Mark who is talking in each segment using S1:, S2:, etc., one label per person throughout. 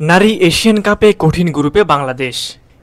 S1: নারী এশিয়ান কাপে কঠিন গ্রুপে বাংলাদেশ।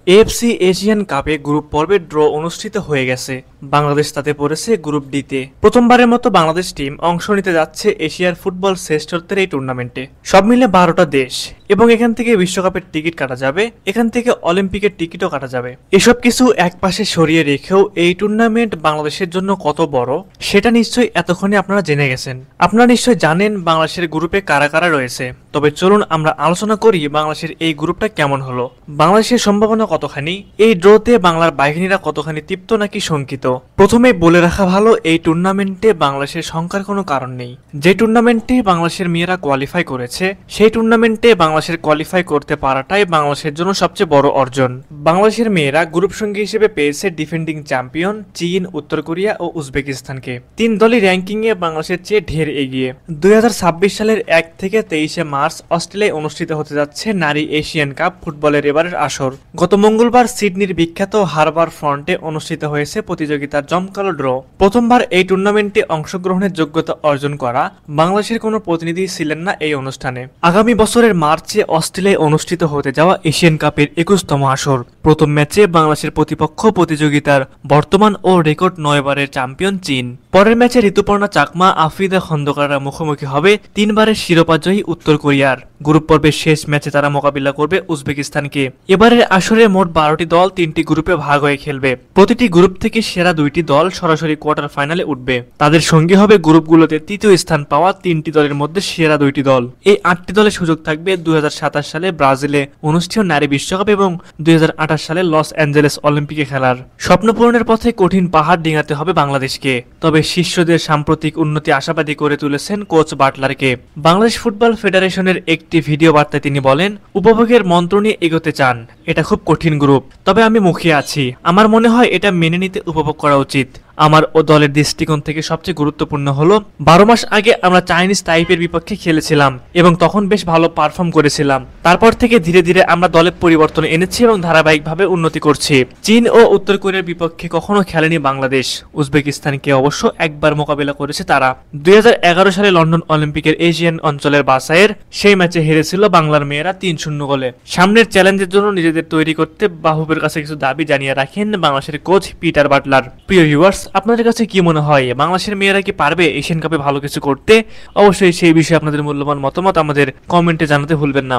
S1: এএফসি এশিয়ান কাপে গ্রুপ পর্বে ড্র অনুষ্ঠিত হয়ে গেছে। বাংলাদেশ তাতে পড়েছে গ্রুপ ডিতে। প্রথমবারের মতো বাংলাদেশ টিম অংশ নিতে যাচ্ছে এশিয়ার ফুটবল শ্রেষ্ঠত্বের এই টুর্নামেন্টে। সব মিলে 12টা দেশ, এবং এখান থেকে বিশ্বকাপের টিকিট কাটা যাবে, এখান থেকে অলিম্পিকের টিকিটও কাটা যাবে। এসব কিছু একপাশে সরিয়ে রেখেও এই টুর্নামেন্ট বাংলাদেশের জন্য কত বড় সেটা নিশ্চয়ই এতক্ষণে আপনারা জেনে গেছেন। আপনারা নিশ্চয়ই জানেন বাংলাদেশের গ্রুপে কারা কারা রয়েছে। তবে চলুন আমরা আলোচনা করি বাংলাদেশের এই গ্রুপটা কেমন হলো, বাংলাদেশের সম্ভাবনা কতখানি, এই ড্রতে বাংলার বাহিনীরা কতখানি তৃপ্ত নাকি শঙ্কিত। প্রথমে বলে রাখা ভালো, এই টুর্নামেন্টে বাংলাদেশের শঙ্কার কোনো কারণ নেই। যে টুর্নামেন্টে বাংলাদেশের মেয়েরা কোয়ালিফাই করেছে, সেই টুর্নামেন্টে বাংলাদেশের কোয়ালিফাই করতে পারাটাই বাংলাদেশের জন্য সবচেয়ে বড় অর্জন। বাংলাদেশের মেয়েরা গ্রুপ সঙ্গী হিসেবে পেয়েছে ডিফেন্ডিং চ্যাম্পিয়ন চীন, উত্তর কোরিয়া ও উজবেকিস্তানকে। 3 দলই র্যাঙ্কিং এ বাংলাদেশের চেয়ে ঢের এগিয়ে। 2026 সালের 1 থেকে 23 মার্চ অস্ট্রেলিয়ায় অনুষ্ঠিত হতে যাচ্ছে নারী এশিয়ান কাপ ফুটবলের এবারের আসর। গত মঙ্গলবার সিডনির বিখ্যাত হারবার ফ্রন্টে অনুষ্ঠিত হয়েছে প্রতিযোগিতার জমকালো ড্র। প্রথমবার এই টুর্নামেন্টে অংশগ্রহণের যোগ্যতা অর্জন করা বাংলাদেশের কোনো প্রতিনিধি ছিলেন না এই অনুষ্ঠানে। আগামী বছরের মার্চে অস্ট্রেলিয়ায় অনুষ্ঠিত হতে যাওয়া এশিয়ান কাপের 21তম আসর। প্রথম ম্যাচে বাংলাদেশের প্রতিপক্ষ প্রতিযোগিতার বর্তমান ও রেকর্ড 9 বারের চ্যাম্পিয়ন চীন। পরের ম্যাচে ঋতুপর্ণা চাকমা, আফ্রিদা খন্দকাররা মুখোমুখি হবে 3 বারের শিরোপাজয়ী উত্তর কোরিয়ার। গ্রুপ পর্বের শেষ ম্যাচে তারা মোকাবিলা করবে উজবেকিস্তানকে। এবারের আসরে মোট 12টি দল 3টি গ্রুপে ভাগ হয়ে খেলবে। প্রতিটি গ্রুপ থেকে সেরা 2টি দল সরাসরি কোয়ার্টার ফাইনালে উঠবে। তাদের সঙ্গী হবে গ্রুপগুলোতে তৃতীয় স্থান পাওয়া 3টি দলের মধ্যে সেরা 2টি দল। এই 8টি দলের সুযোগ থাকবে 2027 সালে ব্রাজিলে অনুষ্ঠেয় নারী বিশ্বকাপ এবং 2028 সালে লস অ্যাঞ্জেলেস অলিম্পিকে খেলার। স্বপ্ন পূরণের পথে কঠিন পাহাড় ডিঙাতে হবে বাংলাদেশকে। তবে শিষ্যদের সাম্প্রতিক উন্নতি আশাবাদী করে তুলেছেন কোচ বাটলারকে। বাংলাদেশ ফুটবল ফেডারেশনের একটি ভিডিও বার্তায় তিনি বলেন, উপভোগের মন্ত্র নিয়ে এগোতে চান, এটা খুব কঠিন গ্রুপ, তবে আমি মুখিয়ে আছি। আমার মনে হয় এটা মেনে নিতে উপভোগ করা উচিত। আমার ও দলের দৃষ্টিকোণ থেকে সবচেয়ে গুরুত্বপূর্ণ হলো 12 মাস আগে আমরা চাইনিজ তাইপের বিপক্ষে খেলেছিলাম এবং তখন বেশ ভালো পারফর্ম করেছিলাম। তারপর থেকে ধীরে ধীরে আমরা দলে পরিবর্তন এনেছি এবং ধারাবাহিকভাবে উন্নতি করছি। চীন ও উত্তর কোরিয়ার বিপক্ষে কখনো খেলেনি বাংলাদেশ। উজবেকিস্তানকে অবশ্য একবার মোকাবিলা করেছে তারা। 2011 সালে লন্ডন অলিম্পিকের এশিয়ান অঞ্চলের বাছাইয়ের সেই ম্যাচে হেরেছিল বাংলার মেয়েরা 3-0 গোলে। সামনের চ্যালেঞ্জের জন্য নিজেদের তৈরি করতে বাহুবের কাছে কিছু দাবি জানিয়ে রাখেন বাংলাদেশের কোচ পিটার বাটলার। প্রিয় ভিউয়ার্স, আপনাদের কাছে কি মনে হয়, বাংলাদেশের মেয়েরা কি পারবে এশিয়ান কাপে ভালো কিছু করতে? অবশ্যই সেই বিষয়ে আপনাদের মূল্যবান মতামত আমাদের কমেন্টে জানাতে ভুলবেন না।